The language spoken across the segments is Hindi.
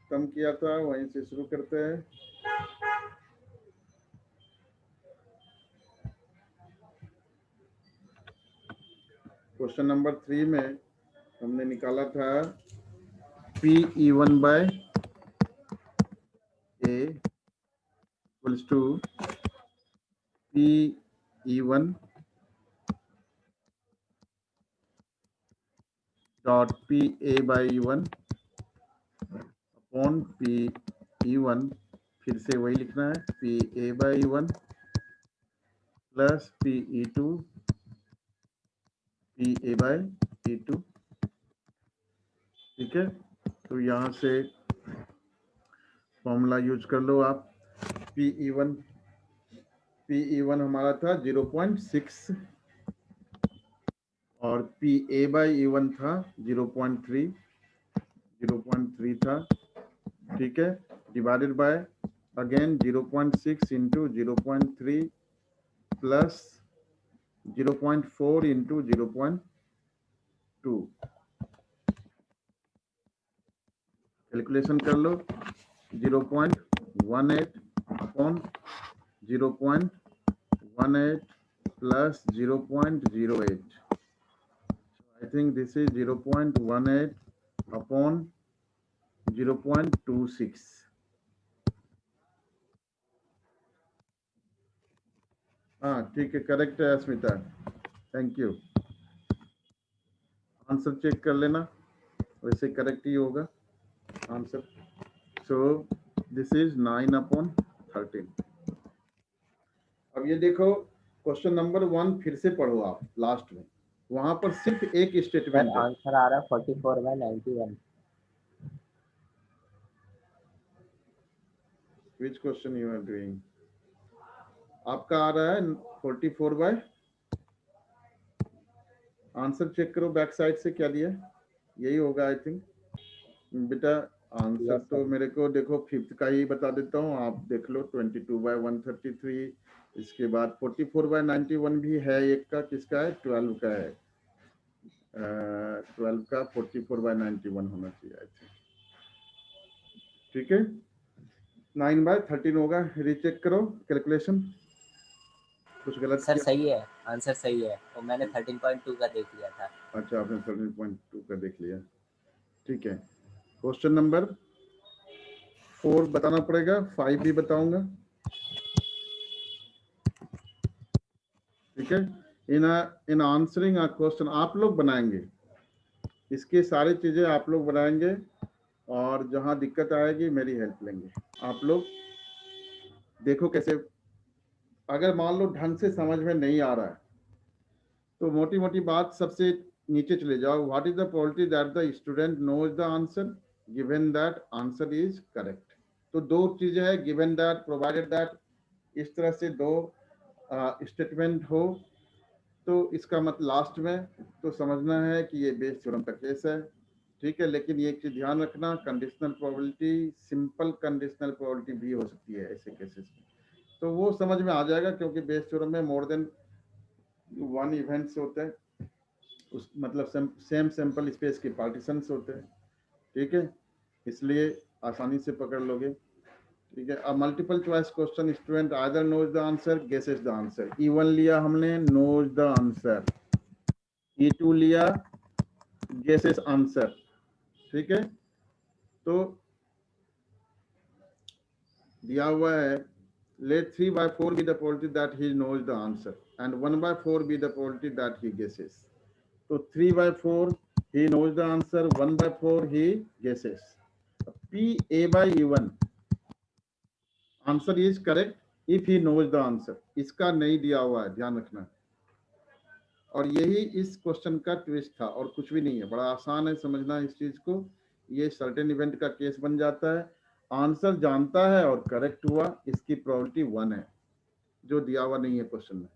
खत्म किया था वहीं से शुरू करते हैं। क्वेश्चन नंबर 3 में हमने निकाला था P(E1)/A equals to P(E1) dot PA/E1 upon P(E1), फिर से वही लिखना है PA/E1 प्लस PE2 PA/E2। ठीक है, तो यहाँ से फॉर्मूला यूज कर लो आप। PE1 हमारा था 0.6 और PA/E1 था 0.3 था। ठीक है, divided by again 0.6 into 0.3 plus 0.4 into 0.2। Calculation कर लो। 0.18 upon 0.18 plus 0.08। I think this is 0.18 upon 0.26। हाँ ठीक है, करेक्ट है अस्मिता, थैंक यू। आंसर चेक कर लेना, वैसे करेक्ट ही होगा आंसर। So this is 9/13। अब ये देखो क्वेश्चन नंबर 1 फिर से पढ़ो आप लास्ट में, वहां पर सिर्फ एक सर स्टेटमेंट है। आंसर आ रहा है 44/91। Which question you are doing? आपका आ रहा है 44/, आंसर चेक करो बैक साइड से क्या दिया, यही होगा आई थिंक। बेटा आंसर यस तो सर। मेरे को देखो 5th का ही बता देता हूँ, आप देख लो 22/133। इसके बाद 44/91 भी है एक का, किसका है? 12 का है। 12 का 44/91 होना चाहिए आई थिंक। ठीक है, 9/13 होगा। रीचेक करो कैलकुलेशन, कुछ गलत सर किया? सही है, आंसर सही है, और मैंने 13.2 का देख लिया था। अच्छा, आपने 13.2 का देख लिया। ठीक है, क्वेश्चन नंबर 4 बताना पड़ेगा, 5 भी बताऊंगा। ठीक है, इन आंसरिंग अ क्वेश्चन आप लोग बनाएंगे, इसकी सारी चीजें आप लोग बनाएंगे, और जहां दिक्कत आएगी मेरी हेल्प लेंगे आप लोग। देखो कैसे, अगर मान लो ढंग से समझ में नहीं आ रहा है तो मोटी मोटी बात सबसे नीचे चले जाओ। What is the probability that the student knows the answer given that answer is correct. तो दो चीजें हैं, गिवन दैट, प्रोवाइडेड दैट, इस तरह से दो स्टेटमेंट हो तो इसका मतलब लास्ट में तो समझना है कि ये बेस थ्योरम का केस है। ठीक है, लेकिन ये एक चीज ध्यान रखना, conditional probability, simple conditional probability भी हो सकती है ऐसे केसेस में, तो वो समझ में आ जाएगा क्योंकि बेस थ्योरम में मोर देन 1 इवेंट्स होते हैं, उस मतलब सेम सैंपल स्पेस के पार्टीशंस होते हैं। ठीक है, इसलिए आसानी से पकड़ लोगे। ठीक है, अब multiple choice question, student either knows the answer, guesses the answer. E1 लिया हमने, नोज द आंसर। E2 लिया, गेसेस आंसर। ठीक है, तो दिया हुआ है let 3/4 be the probability that he knows the answer and 1/4 be the probability that he guesses. तो 3/4 he knows the answer, 1/4 he guesses. PA/E1 answer is correct if he knows the answer, इसका नहीं दिया हुआ है, ध्यान रखना। और यही इस क्वेश्चन का ट्विस्ट था और कुछ भी नहीं है, बड़ा आसान है समझना इस चीज को। ये सर्टेन इवेंट का केस बन जाता है, आंसर जानता है और करेक्ट हुआ, इसकी प्रोबेबिलिटी 1 है, जो दिया हुआ नहीं है क्वेश्चन में।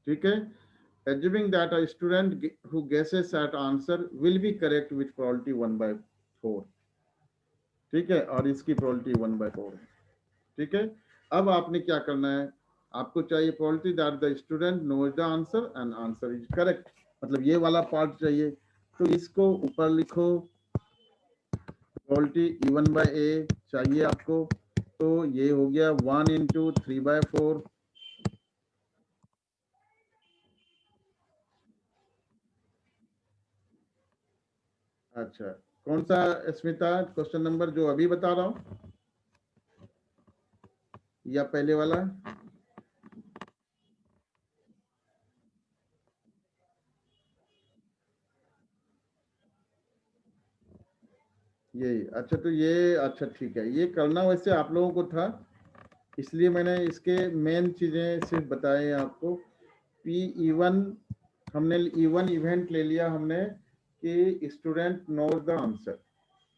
ठीक है, assuming that a student who guesses at answer will be correct with probability 1/4। ठीक है, और इसकी प्रोबेबिलिटी 1/4 है। ठीक है, अब आपने क्या करना है, आपको चाहिए probability that the student knows the answer and answer is correct, मतलब ये वाला पार्ट चाहिए। तो इसको ऊपर लिखो प्रोबेबिलिटी E1 बाय ए चाहिए आपको, तो ये हो गया 1 इंटू 3/4। अच्छा, कौन सा स्मिता क्वेश्चन नंबर जो अभी बता रहा हूँ या पहले वाला? यही, अच्छा तो ये, अच्छा ठीक है, ये करना वैसे आप लोगों को था, इसलिए मैंने इसके मेन चीजें सिर्फ बताए आपको। P1 हमने E1 इवेंट ले लिया हमने कि स्टूडेंट नोज द आंसर,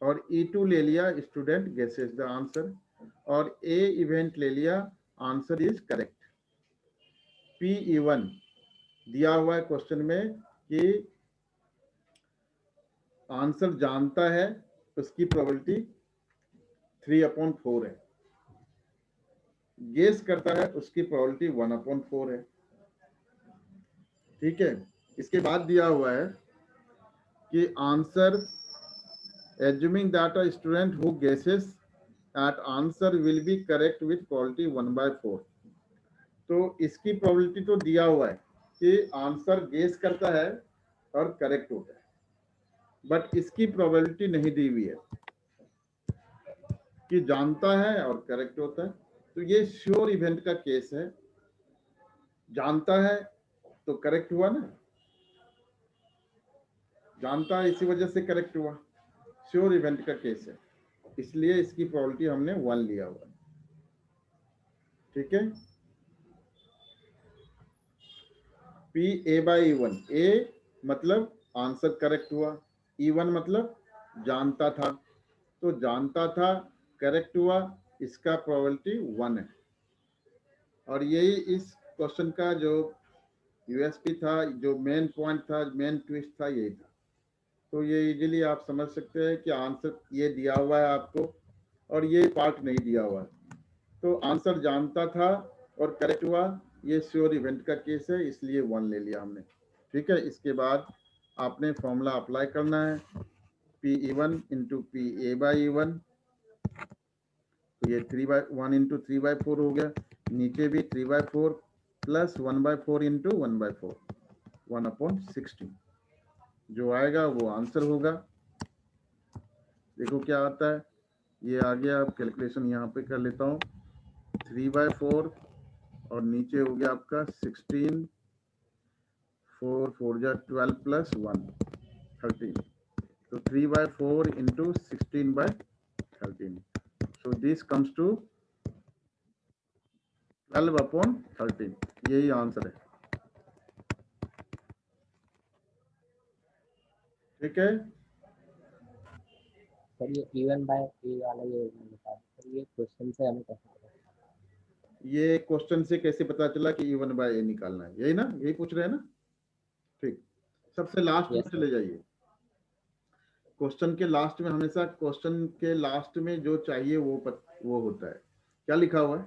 और E2 ले लिया स्टूडेंट गेसेस द आंसर, और A इवेंट ले लिया आंसर इज करेक्ट। P1 दिया हुआ है क्वेश्चन में कि आंसर जानता है, उसकी प्रोबेबिलिटी 3/4 है, गेस करता है उसकी प्रोबेबिलिटी 1/4 है। ठीक है, इसके बाद दिया हुआ है कि answer assuming that a student who guesses at answer will be correct with probability 1/4। तो इसकी प्रोबेबिलिटी तो दिया हुआ है कि आंसर गेस करता है और करेक्ट होता है, बट इसकी प्रोबेबिलिटी नहीं दी हुई है कि जानता है और करेक्ट होता है। तो ये श्योर इवेंट का केस है, जानता है तो करेक्ट हुआ ना, जानता है इसी वजह से करेक्ट हुआ, श्योर इवेंट का केस है, इसलिए इसकी प्रोबेबिलिटी हमने 1 लिया हुआ है। ठीक है, P(a/E1), ए मतलब आंसर करेक्ट हुआ, E1 मतलब जानता था, तो जानता था करेक्ट हुआ, इसका प्रोबेबिलिटी 1 है। और यही इस क्वेश्चन का जो यूएसपी था, जो मेन पॉइंट था, मेन ट्विस्ट था, यही था। तो ये इजीली आप समझ सकते हैं कि आंसर ये दिया हुआ है आपको और ये पार्ट नहीं दिया हुआ है, तो आंसर जानता था और करेक्ट हुआ, ये श्योर इवेंट का केस है, इसलिए 1 ले लिया हमने। ठीक है, इसके बाद आपने फॉर्मूला अप्लाई करना है, P1 इंटू P(a/E1), तो ये 1 इंटू 3/4 हो गया, नीचे भी 3/4 प्लस 1/4 इंटू 1/4, 1/16 जो आएगा वो आंसर होगा। देखो क्या आता है, ये आ गया, अब कैलकुलेशन यहाँ पे कर लेता हूँ, 3/4 और नीचे हो गया आपका 16, 4 4 जा 12 प्लस 1 13, तो 3/4 into 16/13, so this comes to 12/13, यही आंसर है। ठीक है, सर ये E1 बाय ए वाला ये बता सर, ये क्वेश्चन से हमें कैसे पता? ये क्वेश्चन से कैसे पता चला कि E1/A निकालना है, यही ना, यही पूछ रहे हैं ना? ठीक, सबसे लास्ट में यस सर। चले जाइए, क्वेश्चन के लास्ट में, हमेशा क्वेश्चन के लास्ट में जो चाहिए वो होता है, क्या लिखा हुआ है,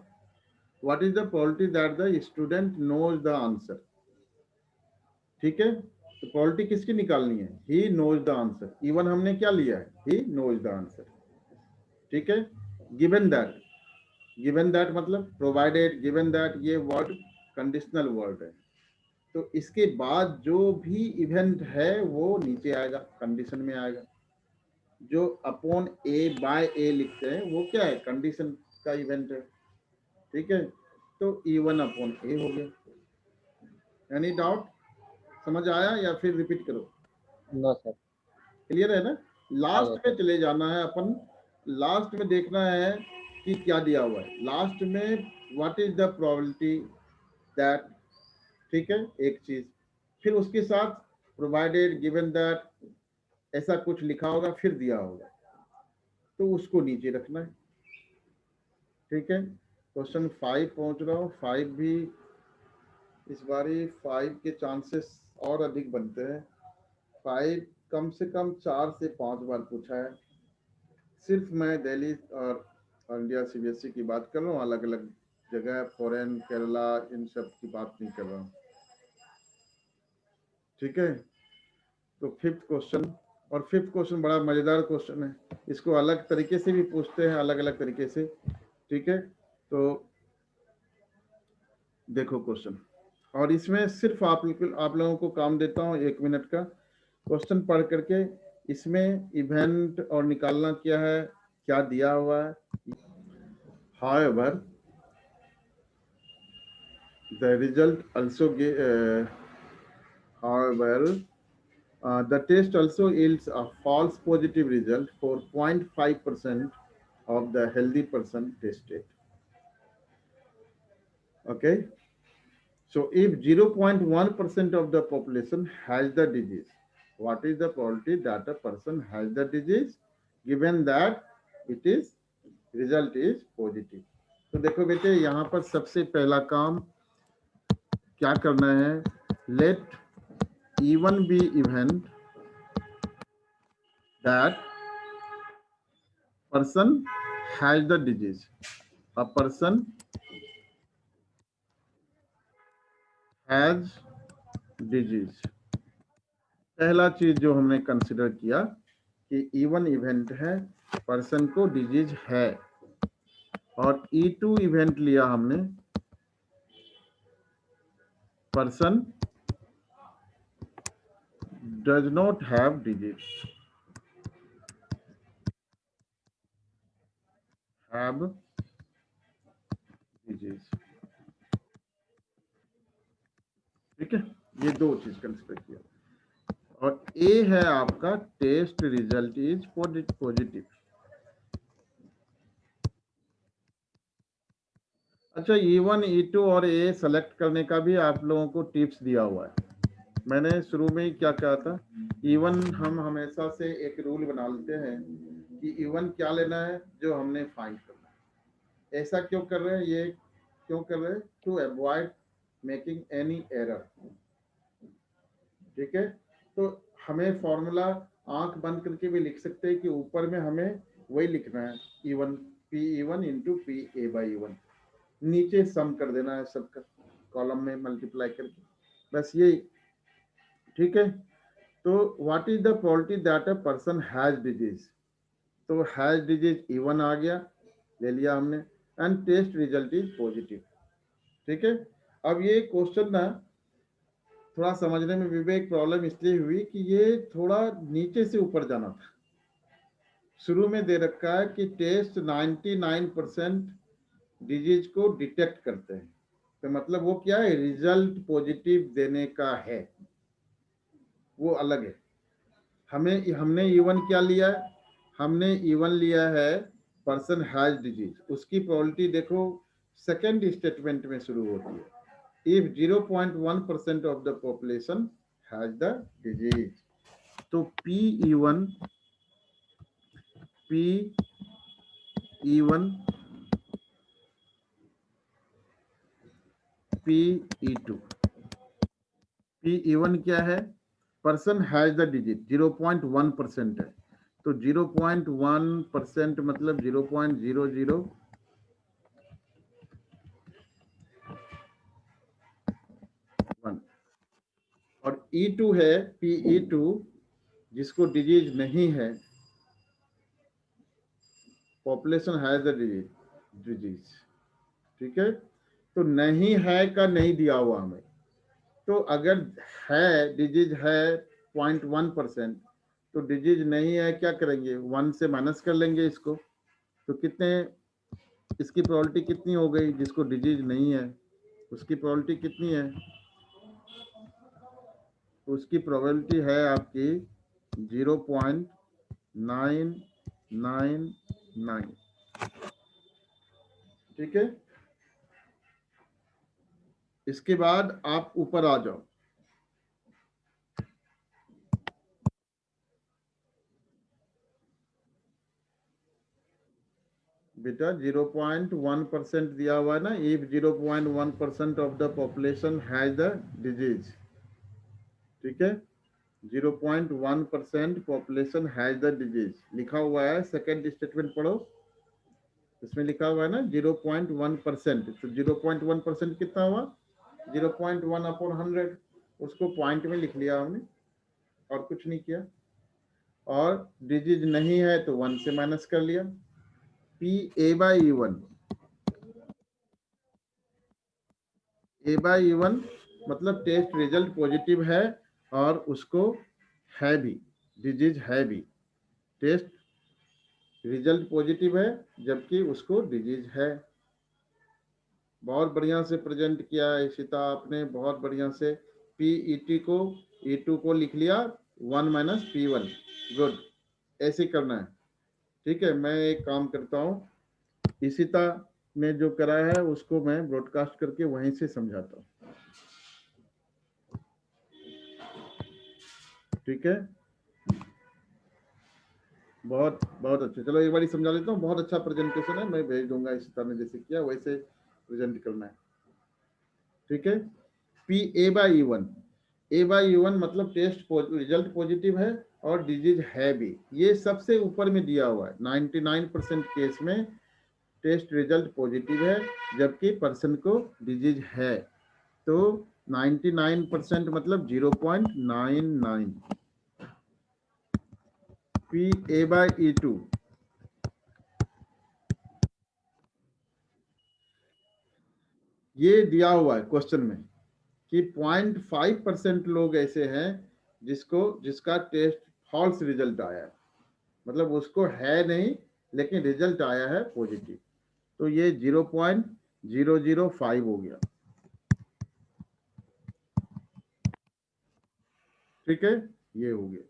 what is the probability that the student knows the answer. ठीक है, तो प्रोबेबिलिटी किसकी निकालनी है, he knows the answer, even हमने क्या लिया है, ही नोज द आंसर। ठीक है, गिवन दैट, गिवन दैट मतलब प्रोवाइडेड, गिवन दैट ये वर्ड कंडीशनल वर्ड है, तो इसके बाद जो भी इवेंट है वो नीचे आएगा, कंडीशन में आएगा। जो अपॉन A/A लिखते हैं वो क्या है, कंडीशन का इवेंट है। ठीक है, तो E1/A हो गया। एनी डाउट, समझ आया या फिर रिपीट करो? No sir. क्लियर है ना? आ गया लास्ट में सर। चले जाना है अपन, लास्ट में देखना है कि क्या दिया हुआ है, लास्ट में what is the probability that. ठीक है, एक चीज, फिर उसके साथ प्रोवाइडेड, गिवन दैट, ऐसा कुछ लिखा होगा, फिर दिया होगा, तो उसको नीचे रखना है। ठीक है, क्वेश्चन 5 पहुंच रहा हूँ, 5 भी इस बारी 5 के चांसेस और अधिक बनते हैं। 5 कम से कम 4 से 5 बार पूछा है, सिर्फ मैं दिल्ली और इंडिया सीबीएसई की बात कर रहा हूँ, अलग अलग जगह फॉरेन, केरला, इन सब की बात नहीं कर रहा हूँ। ठीक है, तो 5th क्वेश्चन, और फिफ्थ क्वेश्चन बड़ा मजेदार क्वेश्चन है, इसको अलग तरीके से भी पूछते हैं, अलग अलग तरीके से, ठीक है। तो देखो क्वेश्चन, और इसमें सिर्फ आप लोगों को काम देता हूँ 1 मिनट का, क्वेश्चन पढ़ करके इसमें इवेंट और निकालना क्या है, क्या दिया हुआ है। However, the result also the test also yields a false positive result for 0.5% of the healthy person tested. Okay, so if 0.1% of the population has the disease, what is the probability that a person has the disease given that it is result is positive? तो देखो बेटे, यहाँ पर सबसे पहला काम क्या करना है, let E1 be event that person has the disease. A person has disease. पहला चीज जो हमने कंसिडर किया कि E1 इवेंट है, पर्सन को डिजीज है, और E2 इवेंट लिया हमने, person does not have disease, have disease, ठीक है। ये दो चीज कंसिडर किया, और ए है आपका टेस्ट रिजल्ट इज पॉजिटिव। अच्छा, E1, E2 और ए सेलेक्ट करने का भी आप लोगों को टिप्स दिया हुआ है। मैंने शुरू में ही क्या कहा था, E1 हम हमेशा से एक रूल बना लेते हैं कि E1 क्या लेना है, जो हमने फाइंड करना है। ऐसा क्यों कर रहे हैं, ये क्यों कर रहे हैं, to avoid making any error, ठीक है। तो हमें फॉर्मूला आंख बंद करके भी लिख सकते हैं कि ऊपर में हमें वही लिखना है, E1 P1 इंटू PA/E1, नीचे सम कर देना है सबका, कॉलम में मल्टीप्लाई करके, बस यही, ठीक है। तो what is the probability that a person has disease, तो हैज डिजीज E1 आ गया, ले लिया हमने, and test result is positive, ठीक है। अब ये क्वेश्चन ना थोड़ा समझने में विवेक प्रॉब्लम इसलिए हुई कि ये थोड़ा नीचे से ऊपर जाना था। शुरू में दे रखा है कि टेस्ट 99% डिजीज को डिटेक्ट करते हैं, तो मतलब वो क्या है, रिजल्ट पॉजिटिव देने का है, वो अलग है। हमने E1 क्या लिया है, हमने E1 लिया है पर्सन हैज डिजीज, उसकी प्रोबेबिलिटी देखो सेकेंड स्टेटमेंट में शुरू होती है, if 0.1% of the population has the disease, तो P1 P2 P1 क्या है, पर्सन हैज द डिजीज 0.1% है, तो 0.1% मतलब 0.00 और E2 है PE2 जिसको डिजीज नहीं है, पॉपुलेशन हैज द डिजीज, ठीक है। तो नहीं है का नहीं दिया हुआ हमें, तो अगर है डिजीज है 0.1%, तो डिजीज नहीं है क्या करेंगे, 1 से माइनस कर लेंगे इसको, तो कितने, इसकी प्रोबेबिलिटी कितनी हो गई, जिसको डिजीज नहीं है उसकी प्रोबेबिलिटी कितनी है, उसकी प्रोबेबिलिटी है आपकी 0.999, ठीक है। इसके बाद आप ऊपर आ जाओ, बेटा 0.1% दिया हुआ है ना, if 0.1% of the population has the disease, ठीक है, 0.1% पॉपुलेशन हैज द डिजीज लिखा हुआ है, सेकेंड स्टेटमेंट पढ़ो, इसमें लिखा हुआ है ना 0.1%, तो 0.1% कितना हुआ, 0.1/100, उसको पॉइंट में लिख लिया हमने और कुछ नहीं किया। और डिजिट नहीं है तो 1 से माइनस कर लिया। P A by E one, A by E one मतलब टेस्ट रिजल्ट पॉजिटिव है और उसको है भी, डिजीज है भी, टेस्ट रिजल्ट पॉजिटिव है जबकि उसको डिजीज है। बहुत बढ़िया से प्रेजेंट किया है इशिता आपने, बहुत बढ़िया से। पीईटी को ई2 को लिख लिया 1 माइनस P1, गुड, ऐसे करना है। ठीक है, मैं एक काम करता हूँ, इशिता ने जो करा है उसको मैं ब्रॉडकास्ट करके वहीं से समझाता हूँ। ठीक है, बहुत बहुत अच्छा। चलो एक बार समझा लेता हूँ, बहुत अच्छा प्रेजेंटेशन है, मैं भेज दूंगा इशिता ने जैसे किया वैसे प्रेजेंट करना है। ठीक है, P A by E one, A by E one मतलब टेस्ट रिजल्ट पॉजिटिव है और डिजीज है भी। ये सबसे ऊपर में दिया हुआ है, 99% केस में टेस्ट रिजल्ट पॉजिटिव है जबकि पर्सन को डिजीज है। तो 99% मतलब 0.99। P A by E two, ये दिया हुआ है क्वेश्चन में कि 0.5% लोग ऐसे हैं जिसका टेस्ट फॉल्स रिजल्ट आया है, मतलब उसको है नहीं लेकिन रिजल्ट आया है पॉजिटिव। तो ये 0.005 हो गया। ठीक है, ये हो गया।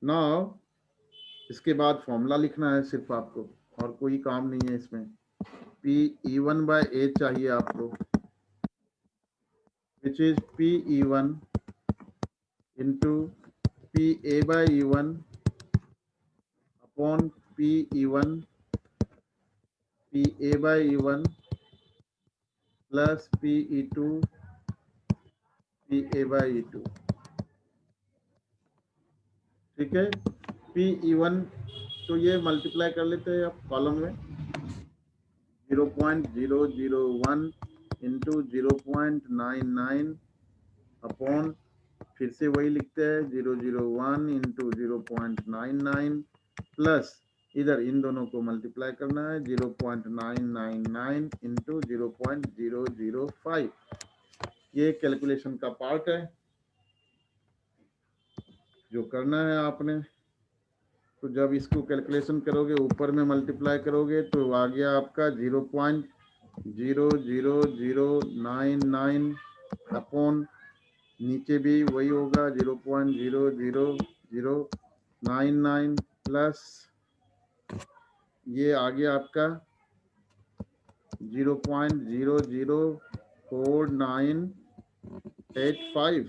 नाउ इसके बाद फॉर्मूला लिखना है सिर्फ आपको, और कोई काम नहीं है इसमें। P E one by A चाहिए आपको, which is P E one into P A by E one upon P E one, P A by E one plus P E two, P A by E two. ठीक है, पी ई वन तो ये मल्टीप्लाई कर लेते हैं आप कॉलम में, 0.001 इंटू 0.99 अपॉन, फिर से वही लिखते हैं 001 इंटू 0.99 प्लस इधर इन दोनों को मल्टीप्लाई करना है 0.999 इंटू 0.005। ये कैलकुलेशन का पार्ट है जो करना है आपने। तो जब इसको कैलकुलेशन करोगे ऊपर में मल्टीप्लाई करोगे तो आ गया आपका 0.00099 अपॉन, नीचे भी वही होगा 0.00099 प्लस ये आ गया आपका 0.00485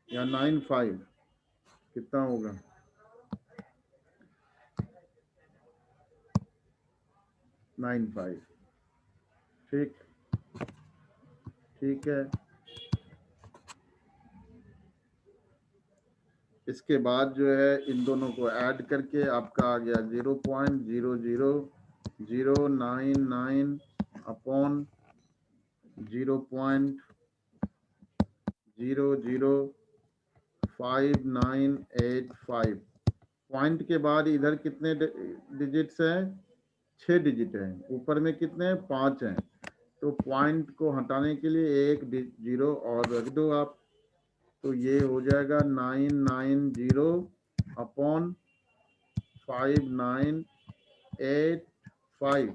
या 95, कितना होगा 95। ठीक, ठीक है। इसके बाद जो है इन दोनों को ऐड करके आपका आ गया 0.00099 अपॉन 0.00585। पॉइंट के बाद इधर कितने डिजिट्स हैं, 6 डिजिट हैं, ऊपर में कितने हैं, 5 हैं। तो पॉइंट को हटाने के लिए एक जीरो और रख दो आप, तो ये हो जाएगा 990 अपॉन 5985।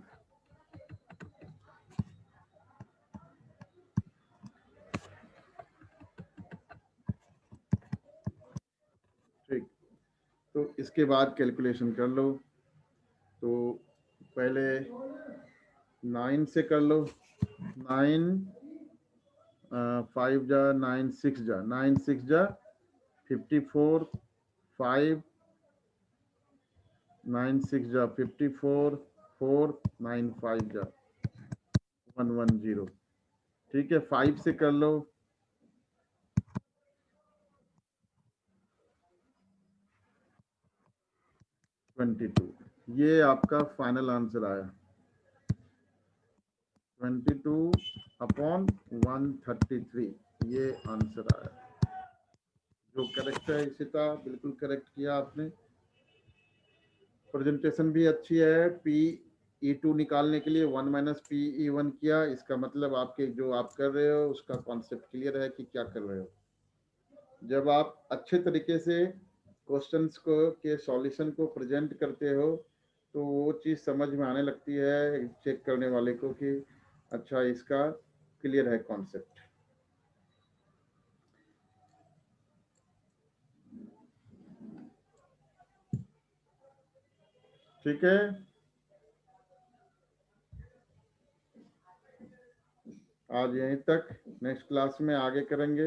ठीक, तो इसके बाद कैलकुलेशन कर लो। तो पहले 9 से कर लो, 9 5 जा 9 6 जा 9 6 जा 54, 5 9 6 जा 54, 4 9 5 जा 110। ठीक है, 5 से कर लो, 22। ये आपका फाइनल आंसर आया 22 अपॉन 133, ये आंसर आया जो करेक्ट है इशिता, बिल्कुल करेक्ट किया आपने। प्रेजेंटेशन भी अच्छी है। PE2 निकालने के लिए 1 माइनस PE1 किया, इसका मतलब आपके जो आप कर रहे हो उसका कॉन्सेप्ट क्लियर है कि क्या कर रहे हो। जब आप अच्छे तरीके से क्वेश्चंस को के सॉल्यूशन को प्रेजेंट करते हो तो वो चीज़ समझ में आने लगती है चेक करने वाले को कि अच्छा इसका क्लियर है कॉन्सेप्ट। ठीक है, आज यहीं तक, नेक्स्ट क्लास में आगे करेंगे।